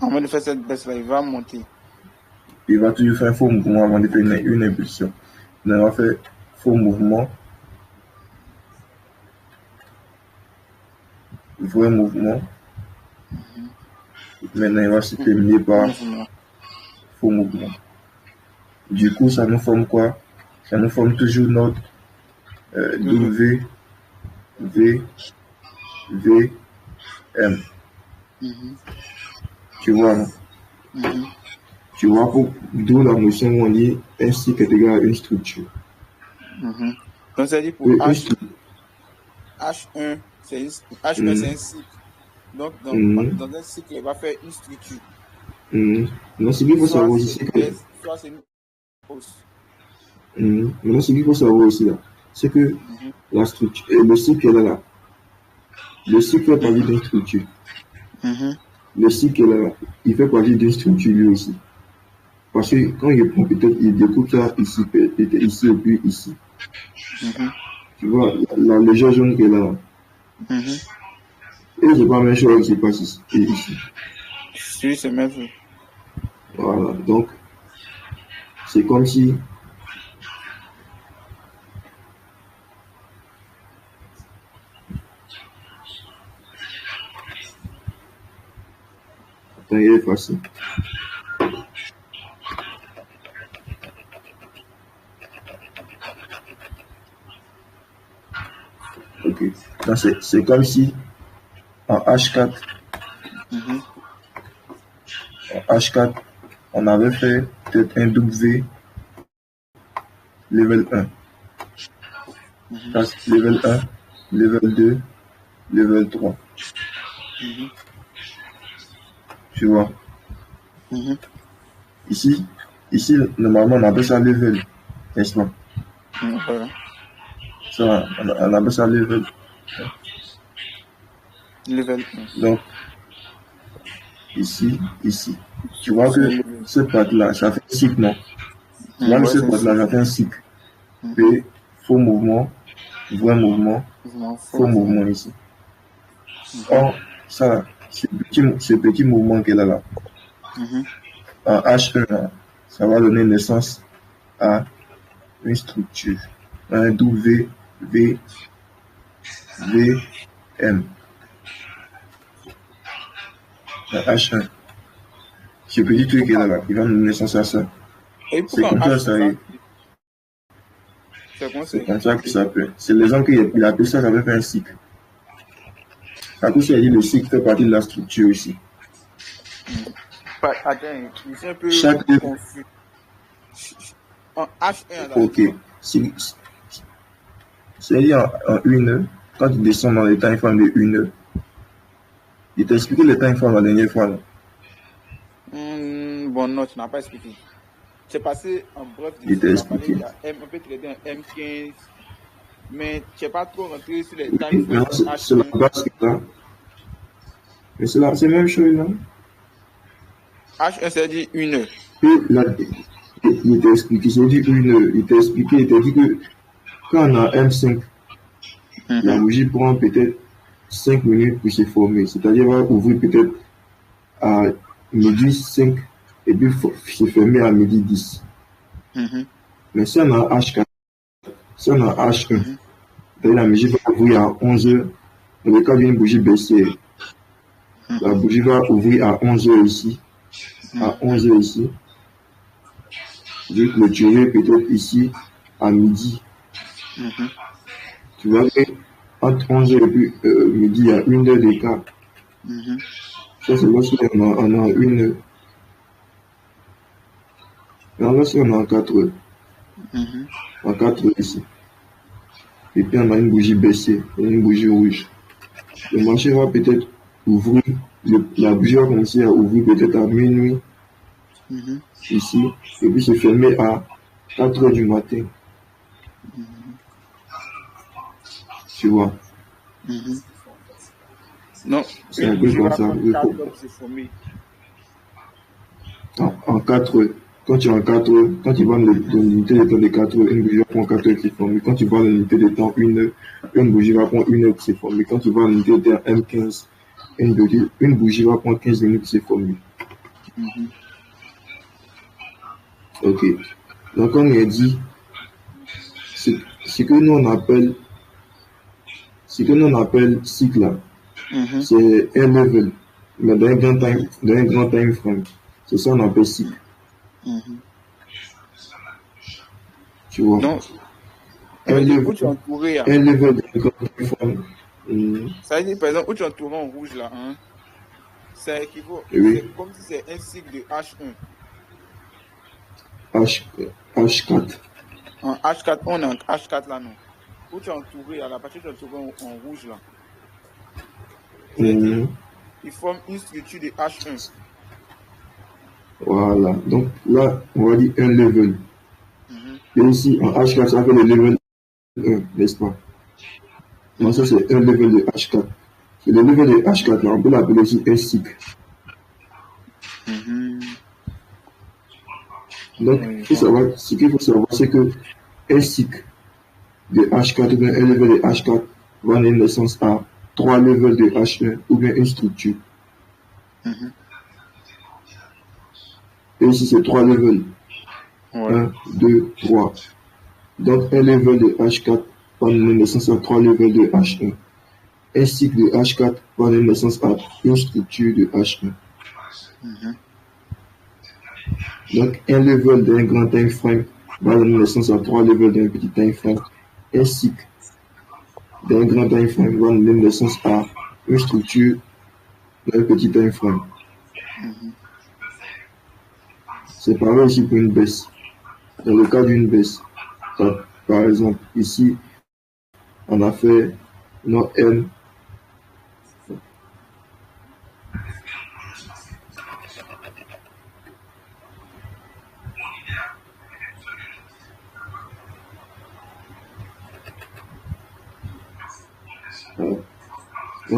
Avant de faire cette baisse-là, il va monter. Il va toujours faire un faux mouvement avant de faire une impulsion. Donc, on va faire faux mouvement, vrai mouvement. Maintenant, il va se terminer par faux mouvement. Du coup, ça nous forme quoi? Ça nous forme toujours notre W, V, V, M. Tu vois, non? Tu vois, d'où la notion où on dit un cycle est égal à une structure. Donc, ça dit pour H1, c'est un cycle. Donc, dans un cycle, il va faire une structure. Non, c'est qu'il faut savoir aussi, c'est que. Soit c'est une hausse. Maintenant, ce qu'il faut savoir aussi, là, c'est que la structure, le cycle est là. Le cycle fait partie d'une structure. Le cycle est là. Il fait partie d'une structure lui aussi. Parce que quand il prend, peut-être, il découpe ça ici, peut-être ici et puis ici. Tu vois, la légère jaune qui est là. Et c'est pas la même chose qui se passe ici et ici. Oui, c'est même chose. Voilà, donc, c'est comme si. Attends, il est facile. Ok. Donc, c'est comme si en H4, on avait fait peut-être un W level 1. Level 1, level 2, level 3. Tu vois. Ici, normalement, on appelle ça level, n'est-ce pas? Ça, on appelle ça level. Level 1. Donc, ici. Tu vois que cette partie-là, ça fait un cycle, non? Tu vois que cette partie-là, ça fait un cycle. P, faux mouvement, vrai mouvement, faux mouvement ici. Or, ça, ce petit mouvement qu'elle a là, en H1, là, ça va donner naissance à une structure, un W, V, V, M. En H1. Ce petit truc qu'elle a là, il va donner naissance à ça. C'est comme ça, ça y est. C'est comme ça que ça peut. C'est l'exemple qu'il a appelé ça, ça veut faire un cycle. À coup, il a dit le cycle fait partie de la structure ici. Attends, je suis un peu confus. En H1, là. Ok. C'est-à-dire en une heure, quand tu descends dans les time frames de une heure, il t'a expliqué les time frames la dernière fois. Là. Bon, non, tu n'as pas expliqué. C'est passé en bref. Il t'a expliqué. On peut traiter un M15, mais tu n'es pas trop rentré sur les time frames. C'est la base qui est là. Mais c'est la même chose là. H1, c'est dit une heure. Puis là, il t'a expliqué, c'est dit une heure. Il t'a expliqué, il t'a dit que quand on a M5, la bougie prend peut-être 5 minutes pour se former. C'est-à-dire, va ouvrir peut-être à midi 5 et puis se fermer à midi 10. Mais si on a H4, si on a H1, la bougie va ouvrir à 11h. Dans le cas d'une bougie baissée, la bougie va ouvrir à 11h ici. À 11h ici. Je vais clôturer peut-être ici à midi. Tu vois que entre 11h et puis midi, il y a une heure d'écart. Ça, c'est lorsqu'on a une heure. Et lorsqu'on a 4 heures. À 4 heures ici. Et puis on a une bougie baissée, une bougie rouge. Le marché va peut-être ouvrir, la bougie va commencer à ouvrir peut-être à minuit. Ici. Et puis se fermer à 4 heures du matin. Tu vois. Non, c'est un peu comme ça. en 4 heures, quand tu es en 4 heures, quand tu vois l'unité de temps de 4 heures, une bougie va prendre 4 heures qui s'est formée. Quand tu vois l'unité de temps 1 heure, une bougie va prendre 1 heure qui s'est formée. Quand tu vois l'unité de temps M15, une bougie va prendre 15 minutes qui s'est formée. Ok. Donc, comme il a dit, ce que nous on appelle cycle là, c'est un level, mais dans un grand time frame. C'est ça qu'on appelle cycle. Tu vois? Donc, un level, où tu es entouré, un level d'un grand time frame. Ça veut dire, par exemple, où tu es entouré en rouge là, hein, ça équivaut, Oui. c'est comme si c'est un cycle de H1. H4. En H4, on est en H4 là, non. Où tu es entouré, à la partie où tu es entouré en rouge là. Il forme une structure de H1. Voilà. Donc là, on va dire un level. Et ici, en H4, ça fait le level 1, n'est-ce pas? Donc ça, c'est un level de H4. Et le level de H4, là, on peut l'appeler aussi un cycle. Donc, ce qu'il faut savoir, c'est que un cycle de H4 ou bien un level de H4 va donner naissance à 3 levels de H1 ou bien une structure. Et ici, c'est 3 levels. 1, 2, 3. Donc, un level de H4 va donner naissance à 3 levels de H1. Un cycle de H4 va donner naissance à une structure de H1. Donc, un level d'un grand time frame va donner naissance à 3 levels d'un petit time frame. Un cycle d'un grand time frame va donner naissance à une structure d'un petit time frame. C'est pareil ici pour une baisse. Dans le cas d'une baisse, par exemple, ici, on a fait notre M.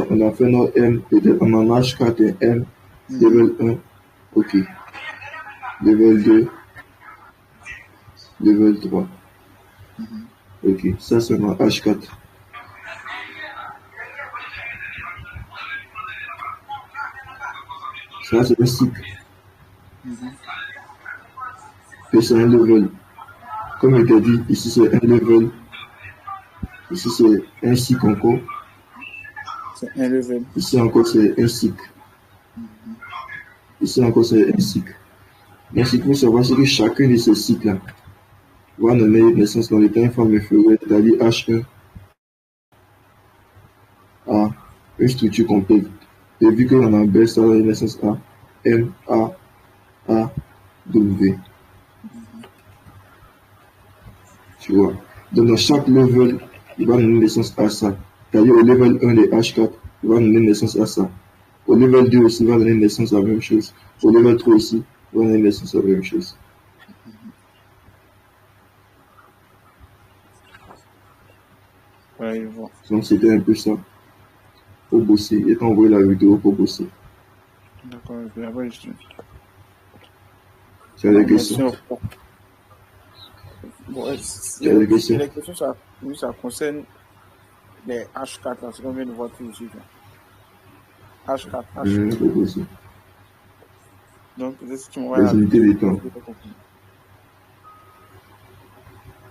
On a fait notre M, peut-être on en a H4 et M, level 1, ok. Level 2, level 3. Ok, ça c'est ma H4. Ça c'est un cycle. Et c'est un level. Comme je t'ai dit, ici c'est un level. Ici c'est un cycle encore. C'est un level. Ici encore c'est un cycle. Ici encore c'est un cycle. Mais ce qu'il faut savoir, c'est que chacun de ces cycles-là va donner naissance dans le temps informe inférieur, c'est-à-dire H1 à une structure complète. Et vu qu'on a baisse, ça va donner naissance à M, A, W. Tu vois. Donc dans chaque level, il va donner naissance à ça. C'est-à-dire au level 1 de H4, il va donner naissance à ça. Au level 2 aussi, il va donner naissance à la même chose. Au level 3 aussi, il va donner naissance à la même chose. Ouais, je vois. Donc c'était un peu ça. Pour bosser. Et t'as envoyé la vidéo pour bosser. D'accord, je vais avoir juste. Tu as des questions? Bon, Tu as des questions? Les questions, ça concerne les H4, là, c'est combien de voitures ici? H4, H4. Donc, si tu m'envoies les unités de temps.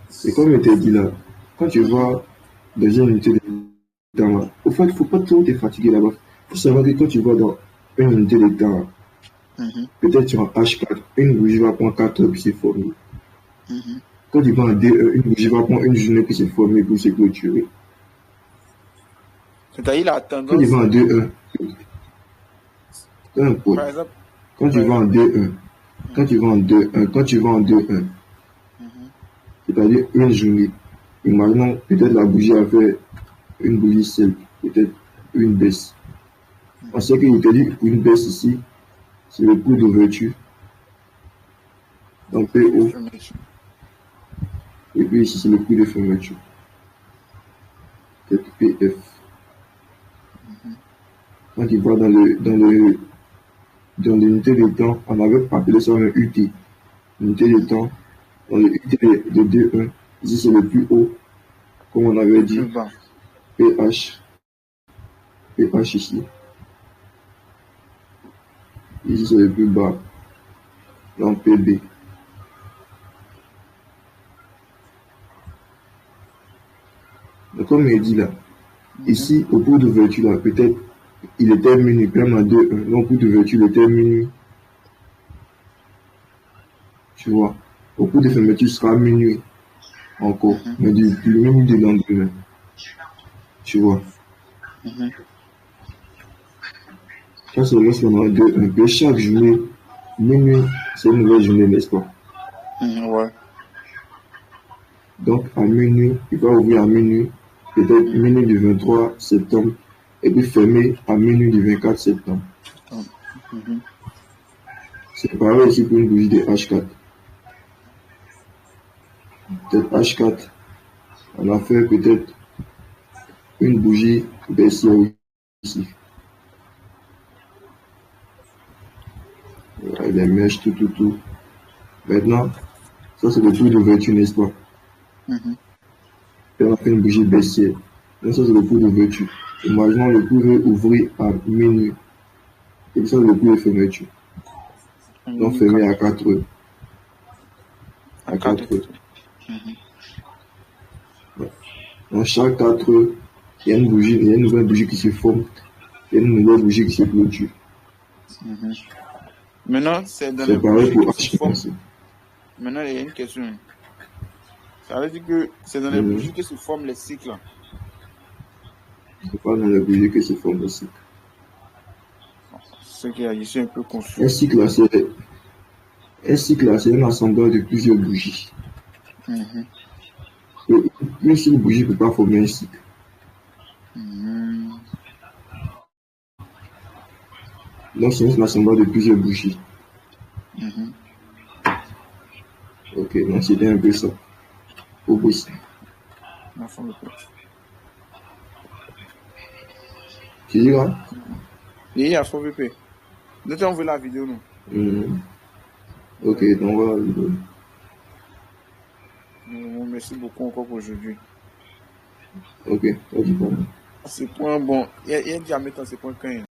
C'est comme je t'ai dit là, quand tu vois des unités de temps là, au fait, il ne faut pas trop te fatiguer là-bas. Il faut savoir que quand tu vas dans une unité de temps, peut-être sur un H4, une bougie va prendre 4 heures pour se former. Quand tu vas en D1, une bougie va prendre une journée pour se former, pour se clôturer. C'est-à-dire la tendance. Quand tu vas en D1, peu importe. Par exemple, quand tu vas en D1, quand tu vas en D1, c'est-à-dire une journée, imaginons peut-être la bougie a fait une bougie seule, peut-être une baisse. On sait qu'il te dit une baisse ici, c'est le coût d'ouverture. Donc PO. Et puis ici, c'est le coût de fermeture. Peut-être PF. Quand tu vas dans le dans l'unité de temps, on avait appelé ça un UT. Unité de temps, dans le UT de D1, ici c'est le plus haut, comme on avait dit, PH, PH ici. Ici c'est le plus bas, dans PB. Donc comme il dit là, ici au cours d'ouverture là, peut-être il était minuit, même en 2-1, donc au cours d'ouverture il était minuit. Tu vois, au cours de fermeture sera minuit encore, mais du minuit du lendemain. Tu vois. Ça c'est lorsqu'on a 2-1. Que chaque journée, minuit, c'est une nouvelle journée, n'est-ce pas? Ouais. Donc à minuit, il va ouvrir à minuit, peut-être minuit du 23 septembre, et puis fermer à minuit du 24 septembre. C'est pareil ici pour une bougie de H4. Peut-être H4, on a fait peut-être une bougie baissière ici. Voilà, les mèches, tout. Maintenant, ça c'est le tour d'ouverture, n'est-ce pas? Et on a fait une bougie baissière. Donc ça c'est le tour d'ouverture. Imaginons le tour veut ouvrir à minuit. Et ça c'est le tour de fermeture. Donc fermé à 4 heures. À 4 heures. Dans chaque 4 heures, il y a une bougie, il y a une nouvelle bougie qui se forme. Il y a une nouvelle bougie qui se clôture. Maintenant, c'est dans les pareil pour H4. Maintenant, il y a une question. Ça veut dire que c'est dans les bougies que se forment les cycles. C'est pas dans les bougies que se forment les cycles. Ce qui est ici un peu confus. Un cycle, c'est un assemblage de plusieurs bougies. Une seule bougie ne peut pas former un cycle. Donc, c'est un assemblage de plusieurs bougies. Ok, donc c'était un peu ça. Au possible. Tu dis là? Il y a faux VP. Nous t'avons vu la vidéo, non? Ok, donc on va la vidéo. Merci beaucoup encore pour aujourd'hui. Ok, ça dit pas. C'est point bon. Il y a déjà mettre dans ces points quand même.